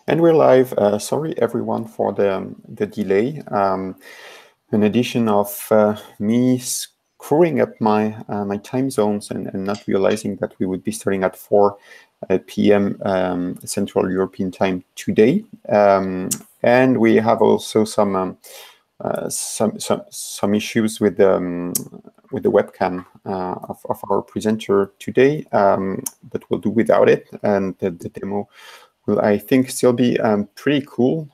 And we're live. Sorry, everyone, for the delay. An addition of me screwing up my my time zones and not realizing that we would be starting at 4 p.m. Central European Time today. And we have also some issues with the webcam of our presenter today, but we'll do without it. And the demo will, I think, still be pretty cool,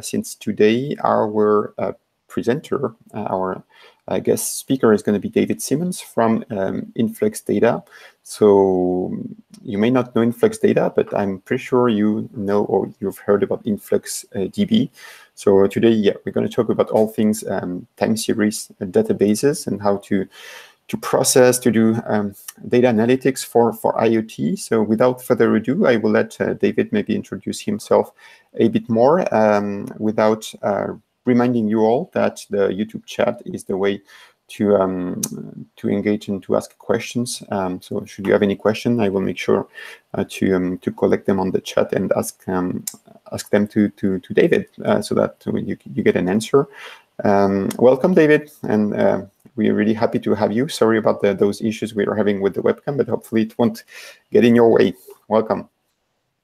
since today our presenter, our guest speaker, is going to be David Simmons from Influx Data. So you may not know Influx Data, but I'm pretty sure you know or you've heard about Influx DB. So today, yeah, we're going to talk about all things time series databases and how to process, to do data analytics for IoT. So without further ado, I will let David maybe introduce himself a bit more, without reminding you all that the YouTube chat is the way to engage and to ask questions. So should you have any question, I will make sure to collect them on the chat and ask them to David, so that you get an answer. Welcome, David, and we're really happy to have you. Sorry about those issues we are having with the webcam, but hopefully it won't get in your way. Welcome.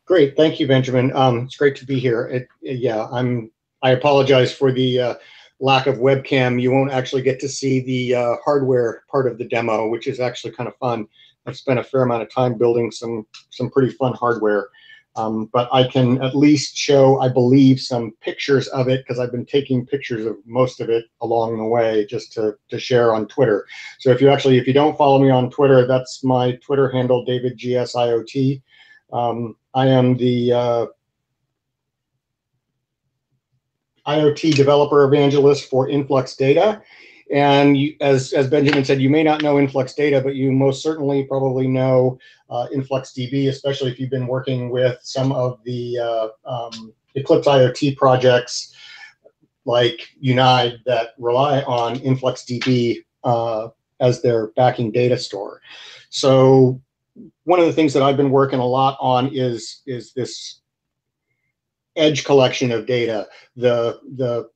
Great, thank you, Benjamin. It's great to be here. I apologize for the lack of webcam. You won't actually get to see the hardware part of the demo, which is actually kind of fun. I've spent a fair amount of time building some pretty fun hardware. But I can at least show, I believe, some pictures of it, because I've been taking pictures of most of it along the way just to share on Twitter. So if you don't follow me on Twitter, that's my Twitter handle, DavidGSIoT. I am the IoT developer evangelist for Influx Data. And as Benjamin said, you may not know Influx Data, but you most certainly probably know Influx DB, especially if you've been working with some of the Eclipse IoT projects like Unide that rely on Influx DB as their backing data store. So one of the things that I've been working a lot on is this edge collection of data, the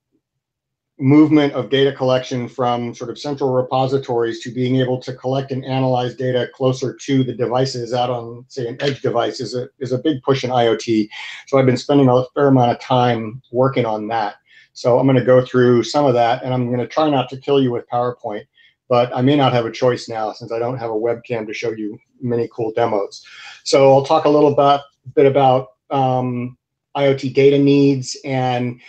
movement of data collection from sort of central repositories to being able to collect and analyze data closer to the devices out on, say, an edge device is a big push in IoT. So I've been spending a fair amount of time working on that. So I'm going to go through some of that, and I'm going to try not to kill you with PowerPoint, but I may not have a choice now since I don't have a webcam to show you many cool demos. So I'll talk a little bit about IoT data needs and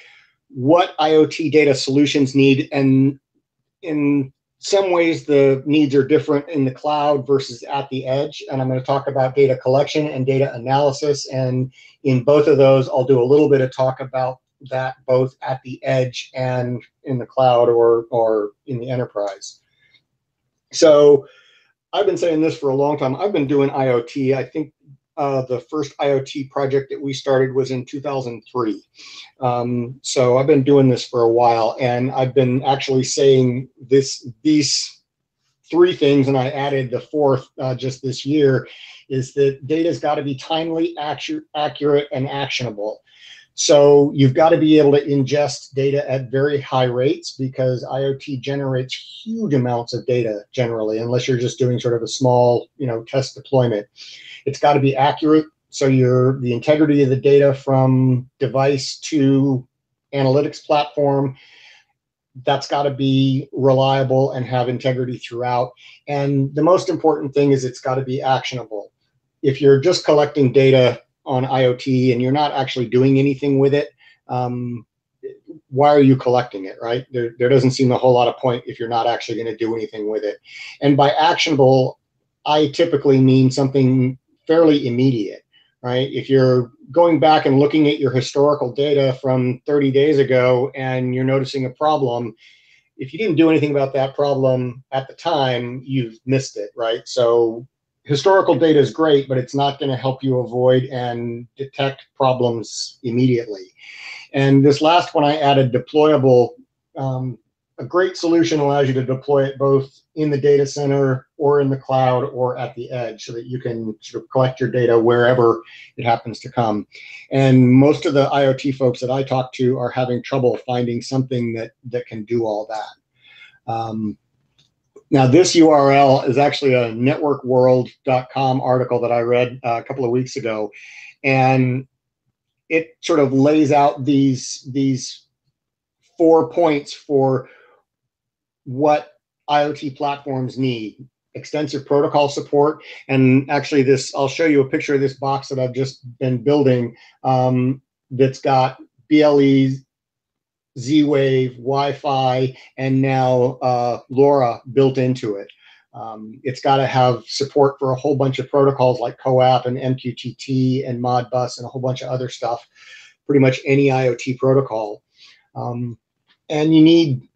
what IoT data solutions need, and in some ways the needs are different in the cloud versus at the edge. And I'm going to talk about data collection and data analysis, and in both of those I'll do a little bit of talk about that both at the edge and in the cloud or in the enterprise. So I've been saying this for a long time. I've been doing IoT. I think the first IoT project that we started was in 2003. So I've been doing this for a while, and I've been actually saying these three things, and I added the fourth just this year, is that data's got to be timely, accurate, and actionable. So you've got to be able to ingest data at very high rates, because IoT generates huge amounts of data generally, unless you're just doing sort of a small, test deployment. It's got to be accurate, so the integrity of the data from device to analytics platform, that's got to be reliable and have integrity throughout. And the most important thing is it's got to be actionable. If you're just collecting data on IoT and you're not actually doing anything with it, why are you collecting it, right? There doesn't seem a whole lot of point if you're not actually going to do anything with it. And by actionable, I typically mean something fairly immediate, right? If you're going back and looking at your historical data from 30 days ago and you're noticing a problem, if you didn't do anything about that problem at the time, you've missed it, right? So historical data is great, but it's not going to help you avoid and detect problems immediately. And this last one I added, deployable, a great solution allows you to deploy it both in the data center or in the cloud or at the edge, so that you can sort of collect your data wherever it happens to come. And most of the IoT folks that I talk to are having trouble finding something that can do all that. Now, this URL is actually a networkworld.com article that I read a couple of weeks ago, and it sort of lays out these 4 points for what IoT platforms need. Extensive protocol support, and actually this, I'll show you a picture of this box that I've just been building that's got BLE, Z-Wave, Wi-Fi, and now LoRa built into it. It's got to have support for a whole bunch of protocols like CoAP and MQTT and Modbus and a whole bunch of other stuff, pretty much any IoT protocol. And you need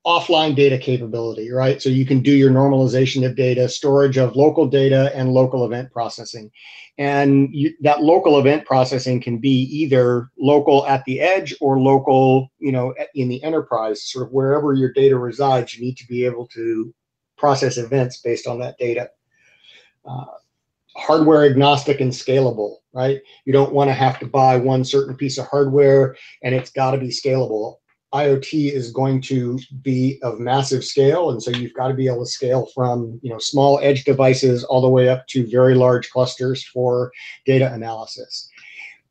offline data capability, right? So you can do your normalization of data, storage of local data, and local event processing. And that local event processing can be either local at the edge or local, in the enterprise, sort of wherever your data resides. You need to be able to process events based on that data. Hardware agnostic and scalable, right? You don't want to have to buy one certain piece of hardware, and it's got to be scalable. IoT is going to be of massive scale, and so you've got to be able to scale from small edge devices all the way up to very large clusters for data analysis.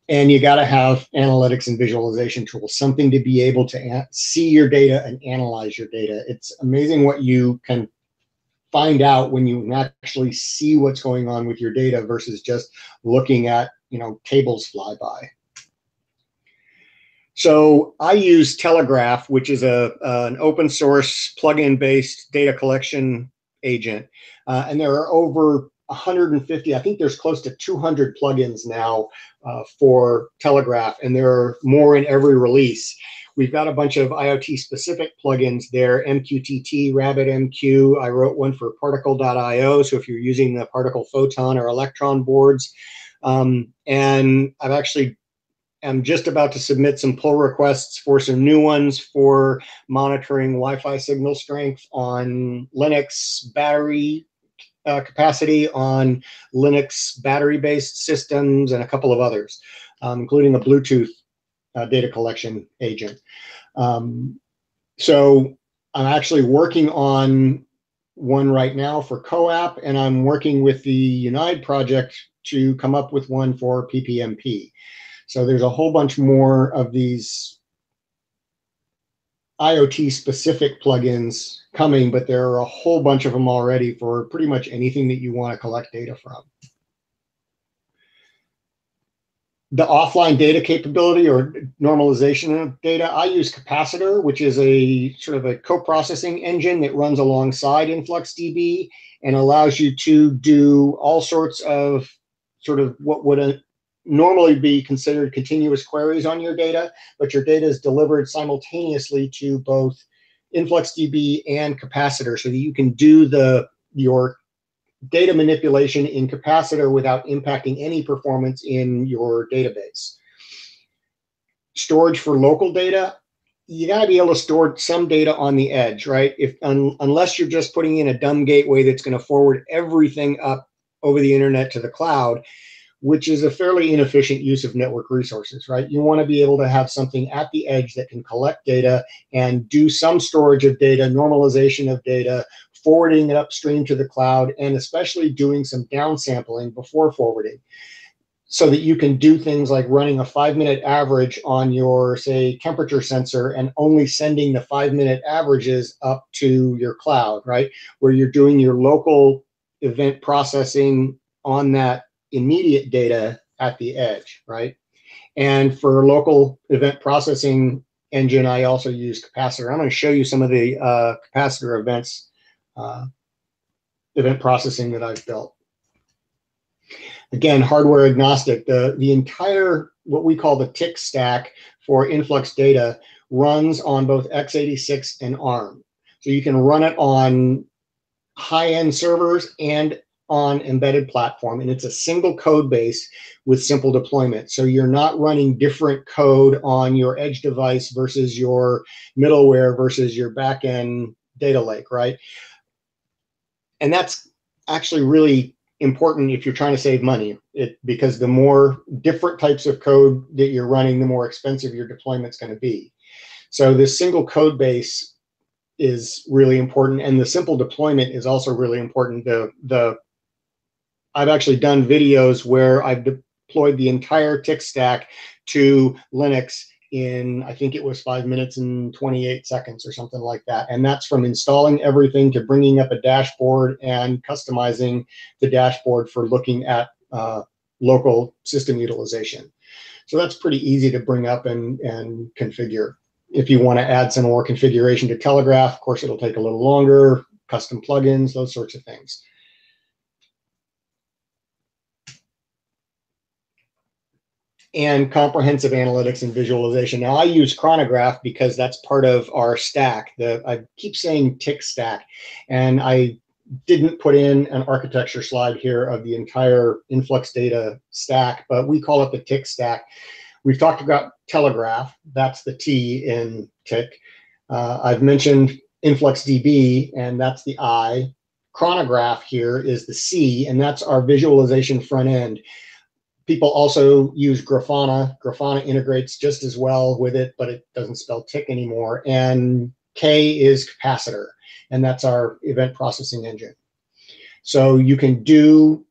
And you got to have analytics and visualization tools, something to be able to see your data and analyze your data. It's amazing what you can find out when you actually see what's going on with your data versus just looking at tables fly by. So I use Telegraph, which is an open source plugin based data collection agent. And there are over 150, I think there's close to 200 plugins now for Telegraph, and there are more in every release. We've got a bunch of IoT specific plugins there, MQTT, RabbitMQ. I wrote one for particle.io, so if you're using the particle photon or electron boards. And I'm just about to submit some pull requests for some new ones for monitoring Wi-Fi signal strength on Linux battery capacity, on Linux battery-based systems, and a couple of others, including a Bluetooth data collection agent. So I'm actually working on one right now for CoAP, and I'm working with the Unite project to come up with one for PPMP. So there's a whole bunch more of these IoT specific plugins coming, but there are a whole bunch of them already for pretty much anything that you want to collect data from. The offline data capability or normalization of data, I use Capacitor, which is a sort of a co-processing engine that runs alongside InfluxDB and allows you to do all sorts of sort of what would normally be considered continuous queries on your data, but your data is delivered simultaneously to both InfluxDB and Capacitor, so that you can do your data manipulation in Capacitor without impacting any performance in your database. Storage for local data, you got to be able to store some data on the edge, right? Unless you're just putting in a dumb gateway that's going to forward everything up over the internet to the cloud, which is a fairly inefficient use of network resources, right? You want to be able to have something at the edge that can collect data and do some storage of data, normalization of data, forwarding it upstream to the cloud, and especially doing some downsampling before forwarding, so that you can do things like running a 5-minute average on your, say, temperature sensor and only sending the 5-minute averages up to your cloud, right? Where you're doing your local event processing on that immediate data at the edge, right? And for local event processing engine, I also use Capacitor. I'm going to show you some of the Capacitor events, event processing that I've built. Again, hardware agnostic. The entire, what we call the TIC stack for Influx data, runs on both x86 and ARM. So you can run it on high-end servers and on embedded platform, and it's a single code base with simple deployment. So you're not running different code on your edge device versus your middleware versus your backend data lake, right? And that's actually really important if you're trying to save money, because the more different types of code that you're running, the more expensive your deployment's going to be. So this single code base is really important, and the simple deployment is also really important. I've actually done videos where I've deployed the entire tick stack to Linux in, I think it was 5 minutes and 28 seconds or something like that. And that's from installing everything to bringing up a dashboard and customizing the dashboard for looking at local system utilization. So that's pretty easy to bring up and configure. If you want to add some more configuration to Telegraph, of course, it'll take a little longer, custom plugins, those sorts of things. And comprehensive analytics and visualization. Now, I use Chronograph because that's part of our stack. I keep saying tick stack, and I didn't put in an architecture slide here of the entire Influx data stack, but we call it the tick stack. We've talked about Telegraph. That's the T in tick. I've mentioned InfluxDB, and that's the I. Chronograph here is the C, and that's our visualization front end. People also use Grafana. Grafana integrates just as well with it, but it doesn't spell tick anymore. And K is Capacitor, and that's our event processing engine. So you can do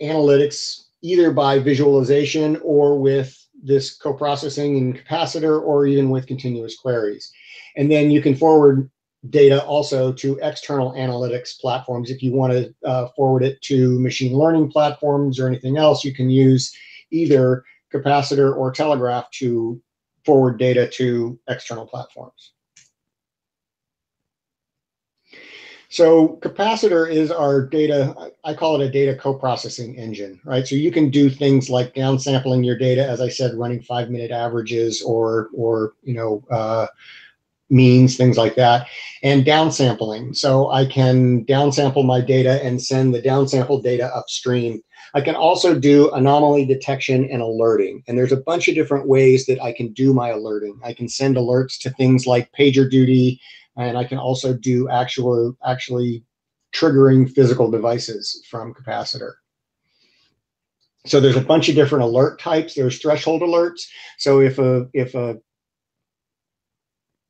analytics either by visualization or with this co-processing in Capacitor, or even with continuous queries. And then you can forward data also to external analytics platforms. If you want to forward it to machine learning platforms or anything else, you can use either Capacitor or Telegraph to forward data to external platforms. So Capacitor is our data, I call it a data co-processing engine, right? So you can do things like downsampling your data, as I said, running 5-minute averages or means, things like that, and downsampling. So I can downsample my data and send the downsampled data upstream. I can also do anomaly detection and alerting. And there's a bunch of different ways that I can do my alerting. I can send alerts to things like PagerDuty, and I can also do actually triggering physical devices from Capacitor. So there's a bunch of different alert types. There's threshold alerts. So if a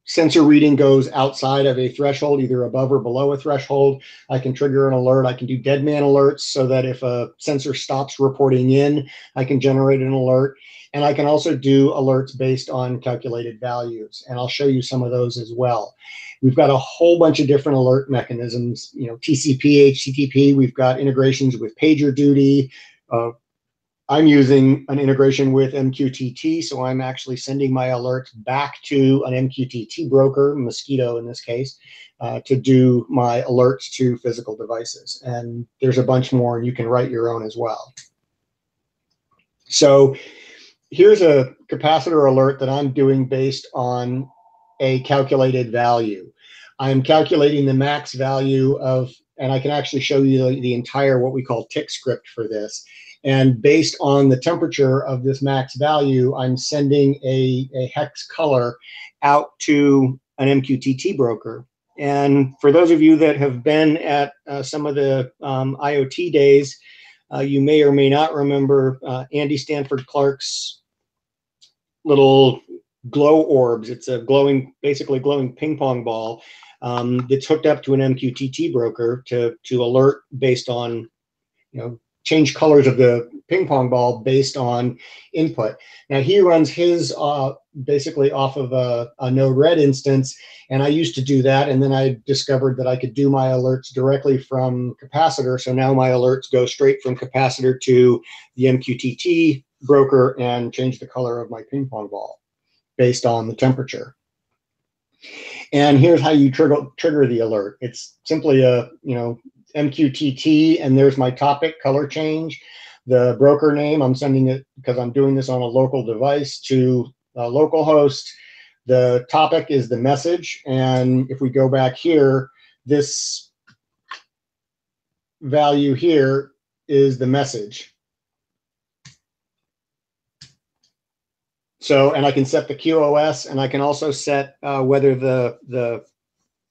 sensor reading goes outside of a threshold, either above or below a threshold, I can trigger an alert. I can do dead man alerts so that if a sensor stops reporting in, I can generate an alert. And I can also do alerts based on calculated values. And I'll show you some of those as well. We've got a whole bunch of different alert mechanisms, TCP, HTTP. We've got integrations with PagerDuty. I'm using an integration with MQTT, so I'm actually sending my alerts back to an MQTT broker, Mosquito in this case, to do my alerts to physical devices. And there's a bunch more, and you can write your own as well. So here's a capacitor alert that I'm doing based on a calculated value. I'm calculating the max value of, and I can actually show you the entire what we call tick script for this. And based on the temperature of this max value, I'm sending a hex color out to an MQTT broker. And for those of you that have been at some of the IoT days, you may or may not remember Andy Stanford Clark's little glow orbs. It's a basically glowing ping pong ball that's hooked up to an MQTT broker to alert based on, change colors of the ping pong ball based on input. Now he runs his basically off of a Node-RED instance, and I used to do that, and then I discovered that I could do my alerts directly from Capacitor. So now my alerts go straight from Capacitor to the MQTT broker and change the color of my ping pong ball based on the temperature. And here's how you trigger the alert. It's simply a MQTT, and there's my topic color change. The broker name, I'm sending it because I'm doing this on a local device to localhost. The topic is the message, and if we go back here, this value here is the message. So, and I can set the QoS, and I can also set whether the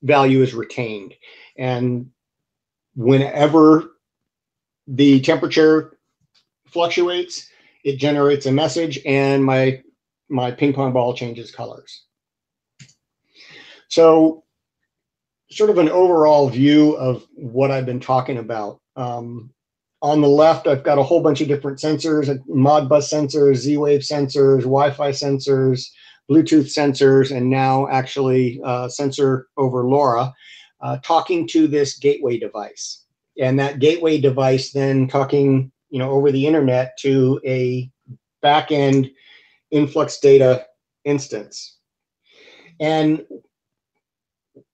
value is retained. And whenever the temperature fluctuates, it generates a message, and my ping pong ball changes colors. So sort of an overall view of what I've been talking about. On the left, I've got a whole bunch of different sensors, Modbus sensors, Z-Wave sensors, Wi-Fi sensors, Bluetooth sensors, and now actually sensor over LoRa, talking to this gateway device. And that gateway device then talking, over the internet to a back-end influx data instance. And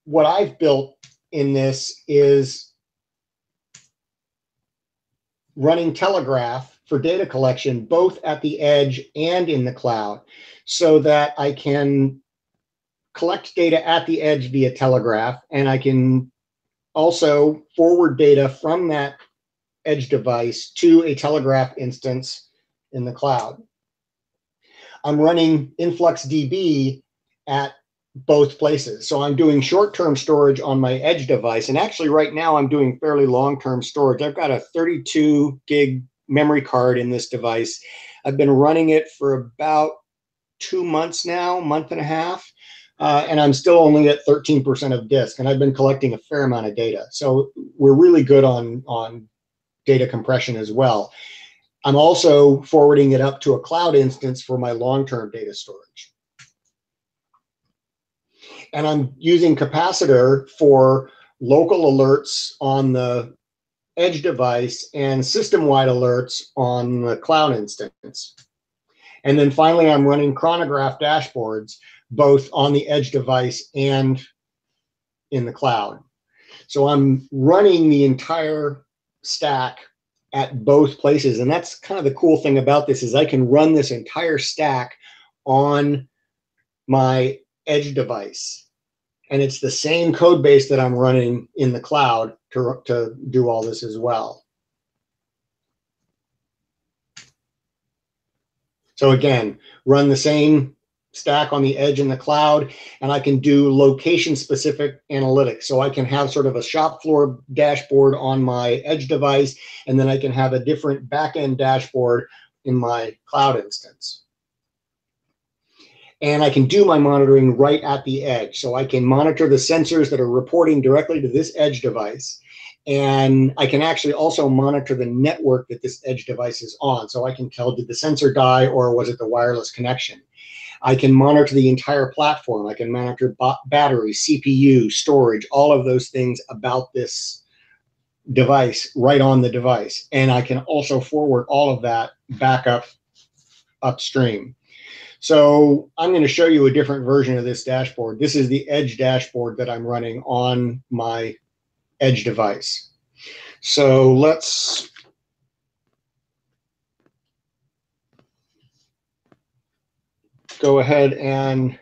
what I've built in this is running Telegraph for data collection, both at the edge and in the cloud, so that I can collect data at the edge via Telegraph, and I can also forward data from that edge device to a Telegraph instance in the cloud. I'm running InfluxDB at both places. So I'm doing short-term storage on my edge device. And actually right now I'm doing fairly long-term storage. I've got a 32 gig memory card in this device. I've been running it for about 2 months now, month and a half. And I'm still only at 13% of disk. And I've been collecting a fair amount of data. So we're really good on data compression as well. I'm also forwarding it up to a cloud instance for my long-term data storage. And I'm using Capacitor for local alerts on the edge device and system-wide alerts on the cloud instance. And then finally, I'm running chronograph dashboards, both on the edge device and in the cloud. So I'm running the entire stack at both places. And that's kind of the cool thing about this, is I can run this entire stack on my edge device. And it's the same code base that I'm running in the cloud to do all this as well. So again, run the same stack on the edge in the cloud, and I can do location-specific analytics. So I can have sort of a shop floor dashboard on my edge device, and then I can have a different back-end dashboard in my cloud instance. And I can do my monitoring right at the edge. So I can monitor the sensors that are reporting directly to this edge device. And I can actually also monitor the network that this edge device is on. So I can tell, did the sensor die or was it the wireless connection? I can monitor the entire platform. I can monitor battery, CPU, storage, all of those things about this device right on the device. And I can also forward all of that back up upstream. So I'm going to show you a different version of this dashboard. This is the edge dashboard that I'm running on my edge device. So let's go ahead and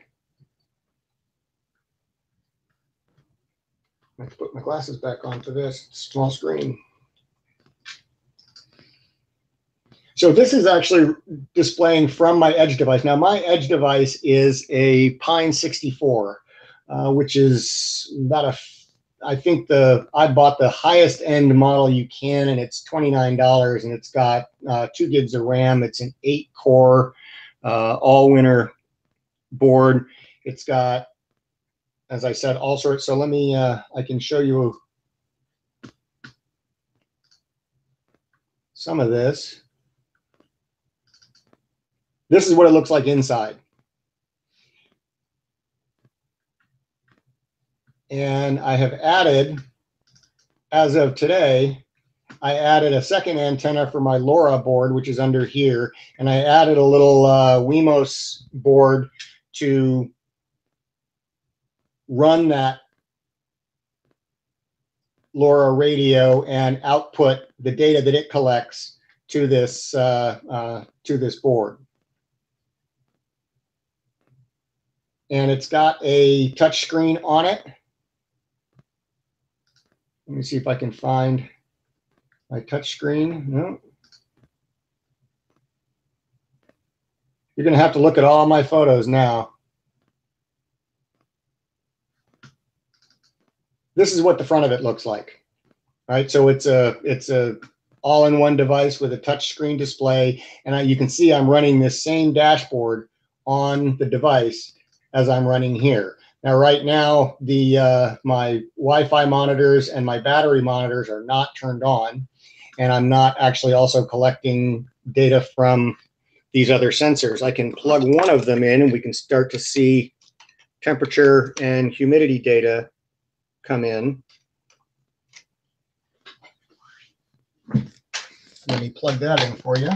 let's put my glasses back on for this small screen. So this is actually displaying from my edge device. Now my edge device is a Pine 64, which is about I bought the highest end model you can, and it's $29, and it's got 2 gigs of RAM. It's an 8-core all-winner board. It's got, as I said, all sorts. So let me, I can show you some of this. This is what it looks like inside. And I have added, as of today, I added a second antenna for my LoRa board, which is under here. And I added a little Wemos board to run that LoRa radio and output the data that it collects to this board. And it's got a touch screen on it. Let me see if I can find. My touch screen, no. You're going to have to look at all my photos now. This is what the front of it looks like, right? So it's a all-in-one device with a touch screen display, and you can see I'm running this same dashboard on the device as I'm running here. Now, right now, my Wi-Fi monitors and my battery monitors are not turned on, and I'm not actually also collecting data from these other sensors. I can plug one of them in, and we can start to see temperature and humidity data come in. Let me plug that in for you.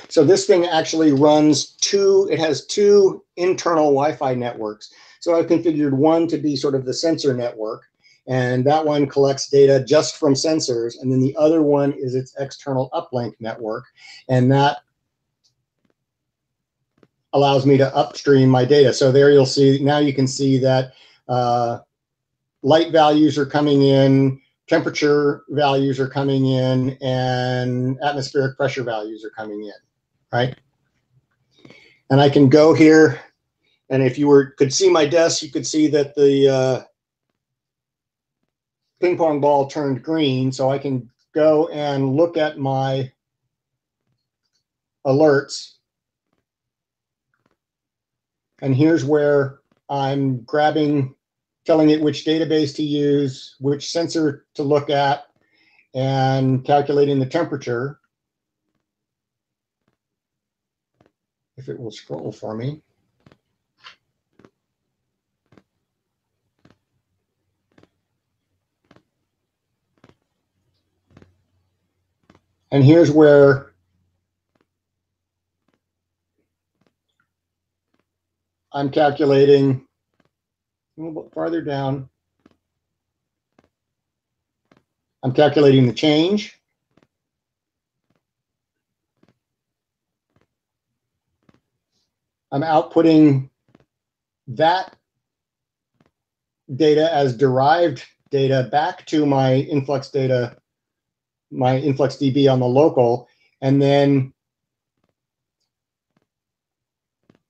So this thing actually runs it has two internal Wi-Fi networks. So I've configured one to be sort of the sensor network, and that one collects data just from sensors. And then the other one is its external uplink network. And that allows me to upstream my data. So there you'll see, now you can see that light values are coming in, temperature values are coming in, and atmospheric pressure values are coming in, right? And I can go here, and if you could see my desk, you could see that the ping pong ball turned green. So I can go and look at my alerts. And here's where I'm grabbing, telling it which database to use, which sensor to look at, and calculating the temperature. If it will scroll for me. And here's where I'm calculating a little bit farther down. I'm calculating the change. I'm outputting that data as derived data back to my influx data, my InfluxDB on the local, and then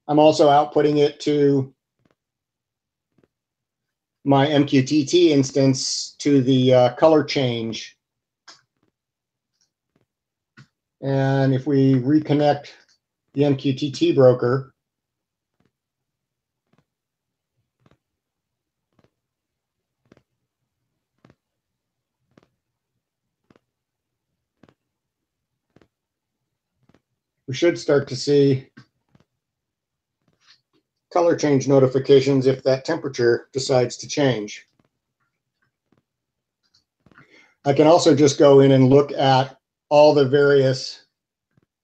I'm also outputting it to my MQTT instance to the color change. And if we reconnect the MQTT broker, we should start to see color change notifications if that temperature decides to change. I can also just go in and look at all the various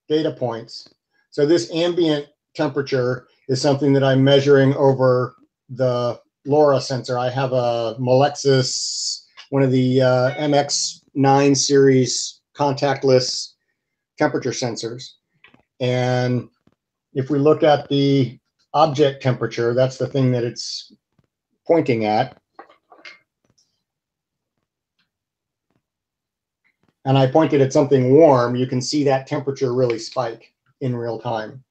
data points. So this ambient temperature is something that I'm measuring over the LoRa sensor. I have a Melexis, one of the MX9 series contactless temperature sensors. And if we look at the object temperature, that's the thing that it's pointing at. And I pointed at something warm, you can see that temperature really spike in real time.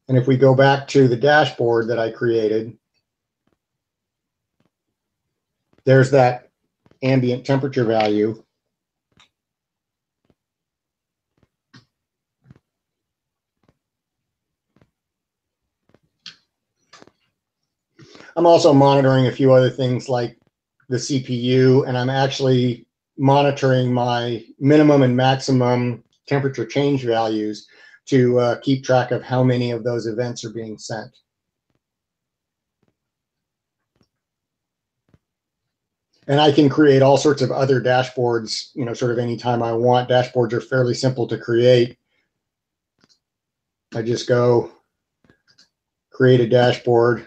And if we go back to the dashboard that I created, there's that ambient temperature value. I'm also monitoring a few other things like the CPU, and I'm actually monitoring my minimum and maximum temperature change values to keep track of how many of those events are being sent. And I can create all sorts of other dashboards, you know, sort of anytime I want. Dashboards are fairly simple to create. I just go create a dashboard.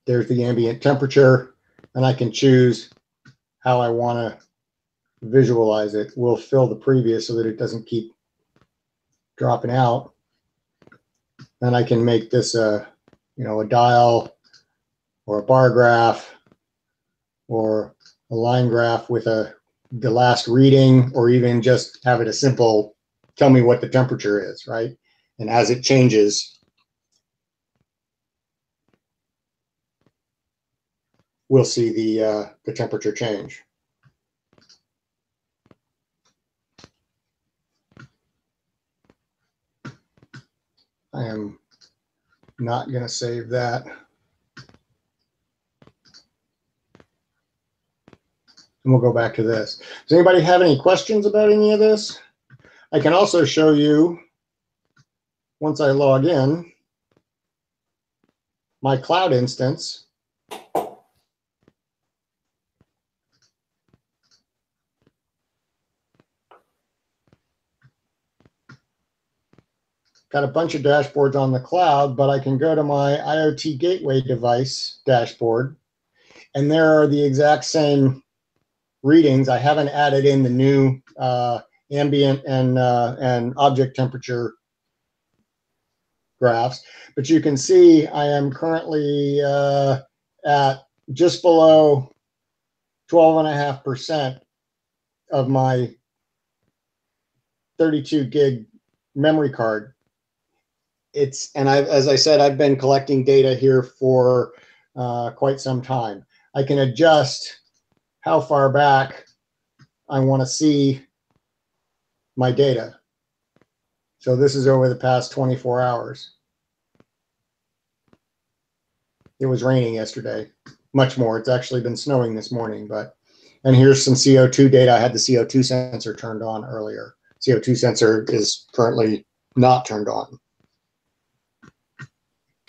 There's the ambient temperature, and I can choose how I want to visualize it. We'll fill the previous so that it doesn't keep dropping out. Then I can make this a dial or a bar graph or a line graph with the last reading, or even just have it a simple tell me what the temperature is, right? And as it changes, we'll see the temperature change. I am not going to save that. And we'll go back to this. Does anybody have any questions about any of this? I can also show you, once I log in, my cloud instance. Got a bunch of dashboards on the cloud, but I can go to my IoT gateway device dashboard, and there are the exact same readings. I haven't added in the new ambient and object temperature graphs, but you can see I am currently at just below 12.5% of my 32 gig memory card. As I said, I've been collecting data here for quite some time. I can adjust how far back I want to see my data. So this is over the past 24 hours. It was raining yesterday, much more. It's actually been snowing this morning, and here's some CO2 data. I had the CO2 sensor turned on earlier. CO2 sensor is currently not turned on.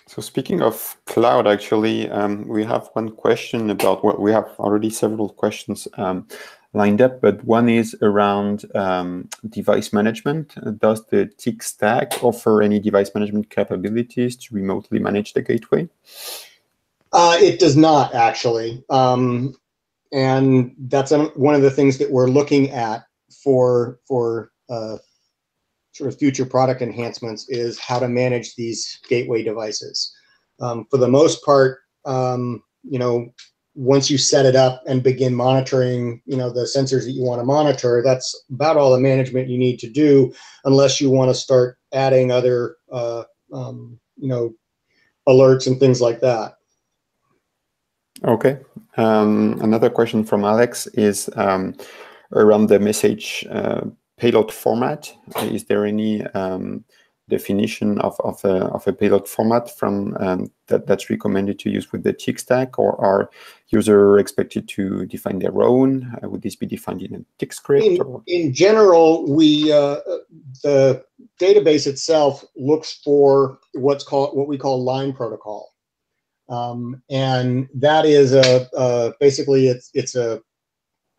So speaking of cloud, actually, we have one question about what we have already several questions lined up, but one is around device management. Does the TIC stack offer any device management capabilities to remotely manage the gateway? It does not, actually. And that's one of the things that we're looking at for sort of future product enhancements, is how to manage these gateway devices. For the most part, once you set it up and begin monitoring, the sensors that you want to monitor, that's about all the management you need to do, unless you want to start adding other, alerts and things like that. Okay. Another question from Alex is around the message payload format. Is there any definition of a payload format from that's recommended to use with the TIC stack, or are users expected to define their own? Would this be defined in a TIC script? In general, the database itself looks for what we call line protocol. And that is basically it's a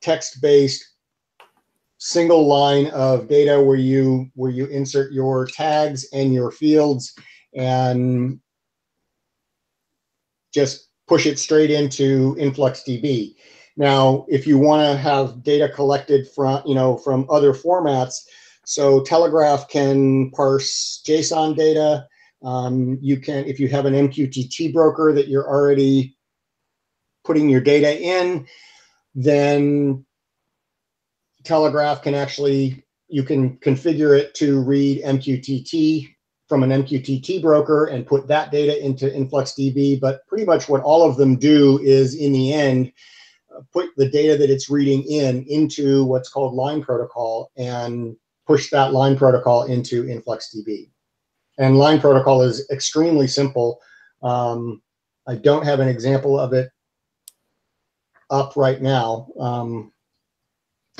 text-based single line of data where you insert your tags and your fields and just push it straight into InfluxDB. Now, if you want to have data collected from other formats, so Telegraph can parse JSON data. You can, if you have an MQTT broker that you're already putting your data in, then Telegraph can you can configure it to read MQTT from an MQTT broker and put that data into InfluxDB. But pretty much what all of them do is, in the end, put the data that it's reading into what's called line protocol and push that line protocol into InfluxDB. And line protocol is extremely simple. I don't have an example of it up right now,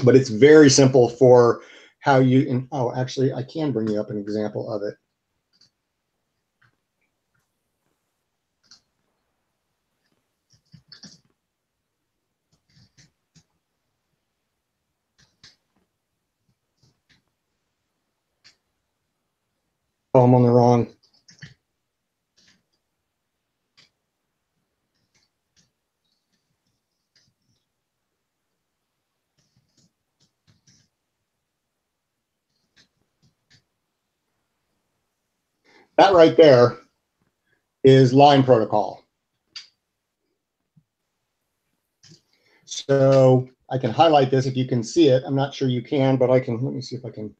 but it's very simple for how you, actually, I can bring you up an example of it. Oh, I'm on the wrong. That right there is line protocol. So I can highlight this if you can see it. I'm not sure you can, but I can. Let me see if I can.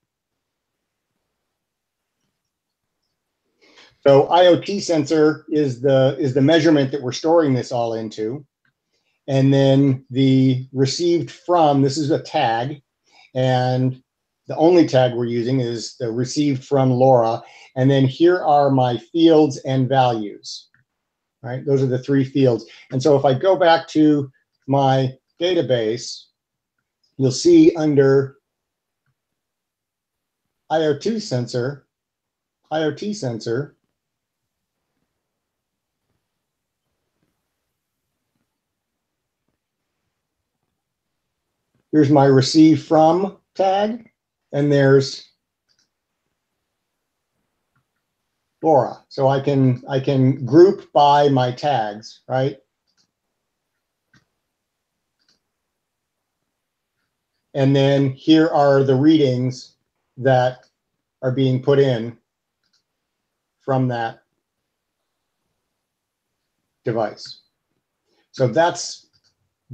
So IoT sensor is the measurement that we're storing this all into. And then the received from, this is a tag. And the only tag we're using is the received from LoRa. And then here are my fields and values. All right, those are the three fields. And so if I go back to my database, you'll see under IoT sensor, here's my receive from tag, and there's LoRa. So I can group by my tags, right? And then here are the readings that are being put in from that device. So that's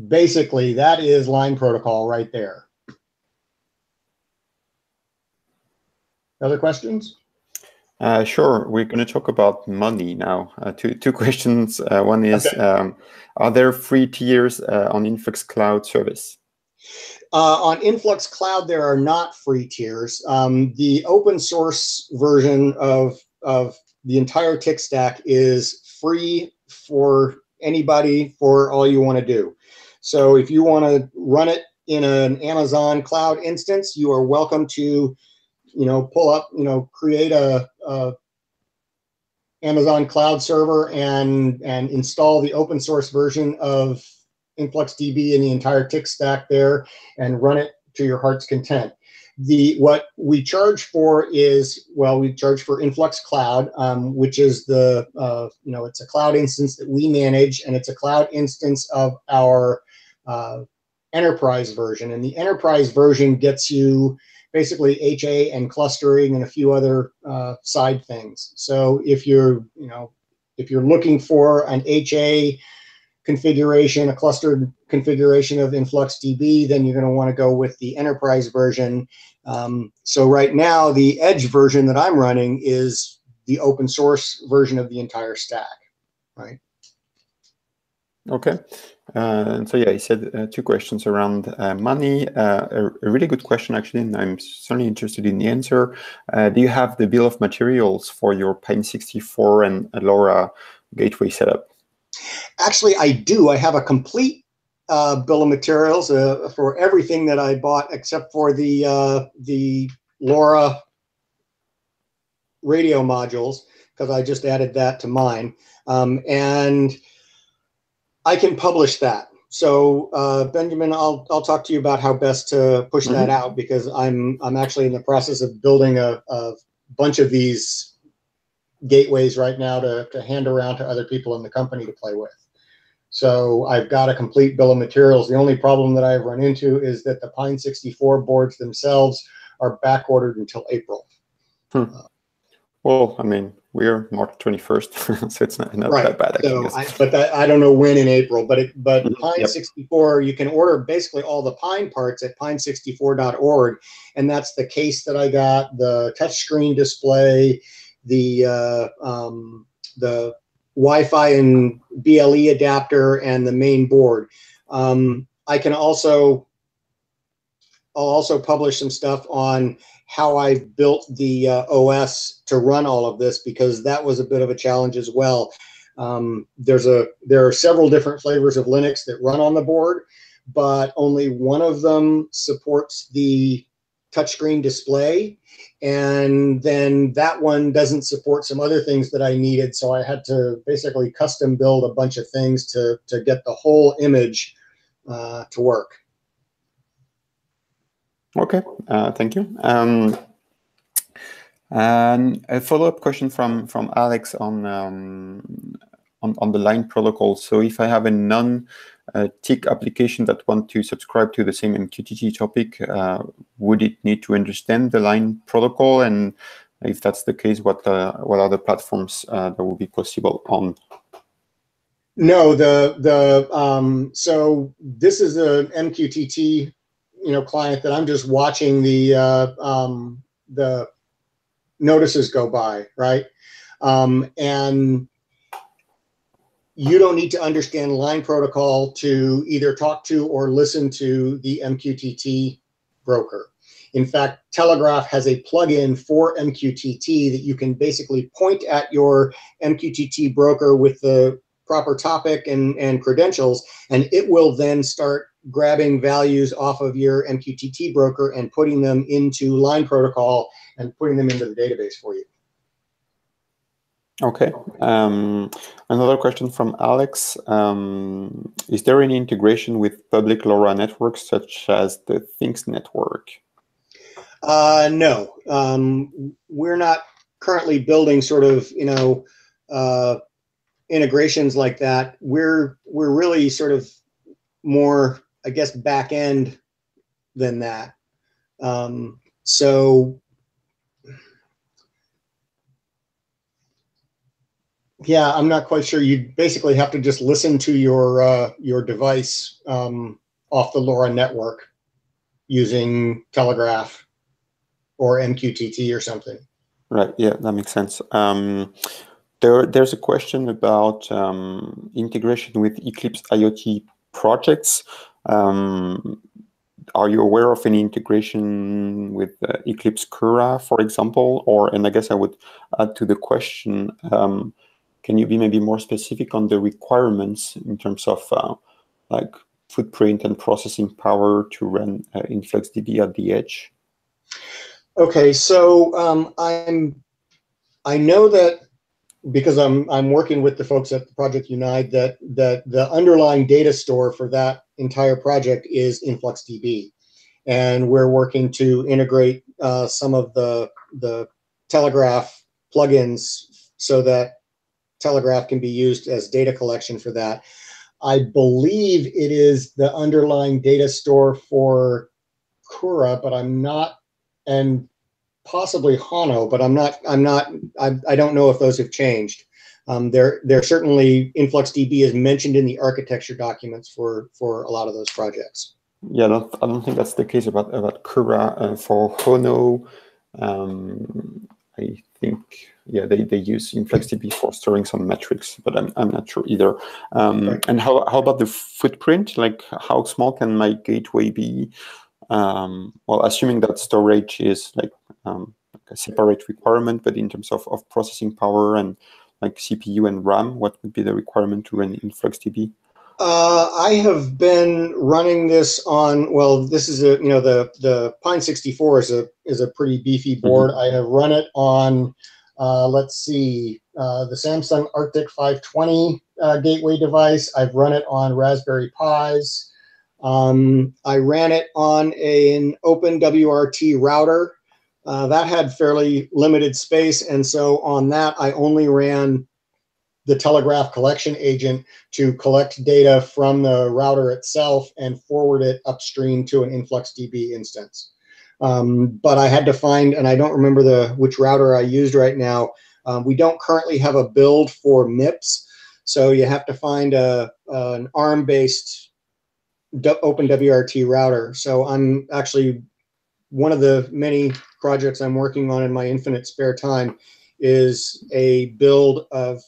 basically, that is line protocol right there. Other questions? Sure. We're going to talk about money now. Two questions. One is, okay. Are there free tiers on Influx Cloud service? On Influx Cloud, there are not free tiers. The open source version of the entire TIC stack is free for anybody for all you want to do. So if you want to run it in an Amazon cloud instance, you are welcome to, pull up, create a Amazon cloud server and install the open source version of InfluxDB and the entire TIC stack there and run it to your heart's content. What we charge for is, well, we charge for Influx Cloud, which is it's a cloud instance that we manage, and it's a cloud instance of our enterprise version. And the enterprise version gets you basically HA and clustering and a few other side things. So if you're looking for an HA configuration, a clustered configuration of InfluxDB, then you're going to want to go with the enterprise version. So right now, the edge version that I'm running is the open source version of the entire stack, right? Okay. So yeah, he said two questions around money. A really good question, actually, and I'm certainly interested in the answer. Do you have the bill of materials for your Pine64 and LoRa gateway setup? Actually, I do. I have a complete bill of materials for everything that I bought except for the LoRa radio modules, because I just added that to mine. And I can publish that. So Benjamin, I'll talk to you about how best to push that out, because I'm actually in the process of building a bunch of these gateways right now to hand around to other people in the company to play with. So I've got a complete bill of materials. The only problem that I've run into is that the Pine64 boards themselves are back ordered until April. Well, I mean, we're March 21st, so it's not right. That bad, actually. So I don't know when in April, but Pine64, you can order basically all the Pine parts at pine64.org, and that's the case that I got, the touchscreen display, the Wi-Fi and BLE adapter, and the main board. I'll also publish some stuff on how I built the OS to run all of this, because that was a bit of a challenge as well. There are several different flavors of Linux that run on the board, but only one of them supports the touchscreen display, and then that one doesn't support some other things that I needed, so I had to basically custom build a bunch of things to get the whole image to work. Okay, thank you. And a follow-up question from Alex on the line protocol. So if I have a non-TIC application that want to subscribe to the same MQTT topic, would it need to understand the line protocol? And If that's the case, what are the platforms that will be possible on? No, so this is a MQTT, client that I'm just watching the notices go by, right? And you don't need to understand line protocol to either talk to or listen to the MQTT broker. In fact, Telegraph has a plugin for MQTT that you can basically point at your MQTT broker with the proper topic and credentials, and it will then start grabbing values off of your MQTT broker and putting them into line protocol and putting them into the database for you. Okay. Another question from Alex. Is there any integration with public LoRa networks such as the Things network? No. We're not currently building sort of, integrations like that. We're really sort of more, I guess, back end than that. So yeah, I'm not quite sure. You basically have to just listen to your device off the LoRa network using Telegraph or MQTT or something. Right. Yeah, that makes sense. There's a question about integration with Eclipse IoT projects. Are you aware of any integration with Eclipse Cura, for example? And I guess I would add to the question, can you be maybe more specific on the requirements in terms of like footprint and processing power to run InfluxDB at the edge? Okay, so I know that because I'm working with the folks at Project Unite that the underlying data store for that entire project is InfluxDB, and we're working to integrate some of the Telegraph plugins so that Telegraph can be used as data collection for that. I believe it is the underlying data store for Cura, but I'm not, and possibly Hano, but I don't know if those have changed. They're certainly, InfluxDB is mentioned in the architecture documents for a lot of those projects. Yeah, I don't think that's the case about Cura. For Hono, I think, yeah, they use InfluxDB for storing some metrics, but I'm not sure either. Right. And how about the footprint? Like, how small can my gateway be? Well, assuming that storage is like a separate requirement, but in terms of processing power and like CPU and RAM, what would be the requirement to run InfluxDB? I have been running this on, well, this is the Pine 64 is a pretty beefy board. Mm-hmm. I have run it on, let's see, the Samsung Arctic 520 gateway device. I've run it on Raspberry Pis. I ran it on an OpenWRT router. That had fairly limited space, and so on that, I only ran the Telegraph collection agent to collect data from the router itself and forward it upstream to an InfluxDB instance. But I had to find, and I don't remember which router I used right now. We don't currently have a build for MIPS, so you have to find an ARM-based OpenWRT router. So I'm actually, one of the many projects I'm working on in my infinite spare time is a build of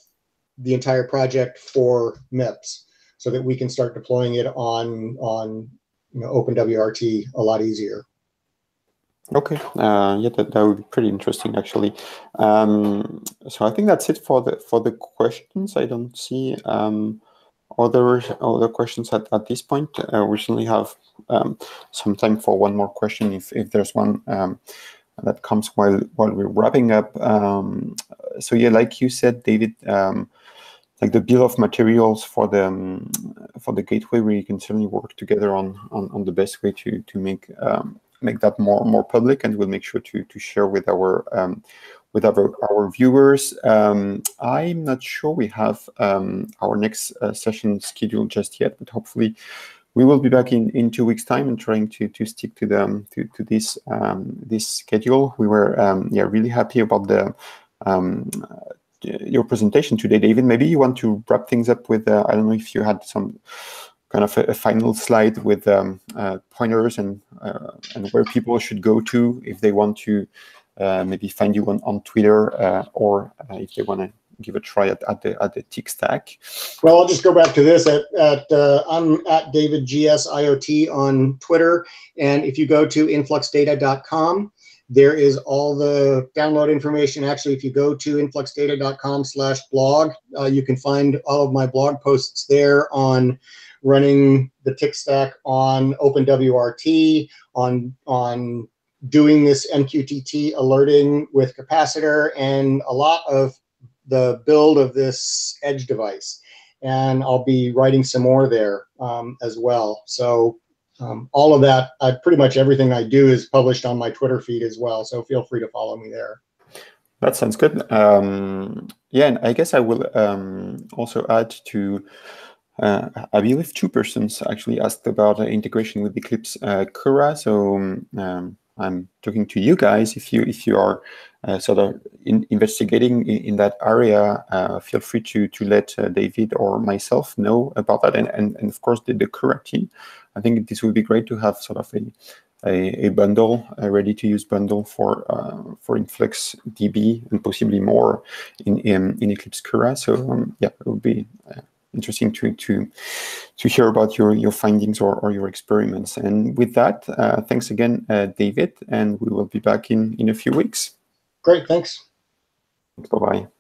the entire project for MIPS, so that we can start deploying it on OpenWRT a lot easier. Okay, yeah, that would be pretty interesting, actually. So I think that's it for the questions. I don't see other questions at this point. We certainly have some time for one more question if there's one that comes while we're wrapping up. So yeah, like you said, David, like the bill of materials for the gateway, where you can certainly work together on the best way to make that more public, and we'll make sure to share with our viewers. I'm not sure we have our next session scheduled just yet, but hopefully we will be back in 2 weeks' time and trying to stick to the to this this schedule. We were really happy about the your presentation today, David. Maybe you want to wrap things up with I don't know if you had some kind of a final slide with pointers and where people should go to if they want to maybe find you on Twitter or if they want to give a try at the TIC stack. Well, I'll just go back to this. I'm at DavidGSIoT on Twitter, and if you go to influxdata.com, there is all the download information. Actually, if you go to influxdata.com/blog, you can find all of my blog posts there on running the TIC stack, on OpenWRT, on doing this MQTT alerting with Capacitor, and a lot of the build of this edge device. And I'll be writing some more there as well. So all of that, pretty much everything I do is published on my Twitter feed as well. So feel free to follow me there. That sounds good. Yeah, and I guess I will also add to, I believe 2 persons actually asked about integration with Eclipse Cura. So I'm talking to you guys. If you are sort of investigating in that area, feel free to let David or myself know about that, and of course the Cura team. I think this would be great to have sort of a bundle, a ready-to-use bundle for InfluxDB and possibly more in Eclipse Cura. So yeah, it would be interesting to hear about your findings or your experiments. And with that, thanks again, David, and we will be back in a few weeks. Great, thanks. Bye-bye.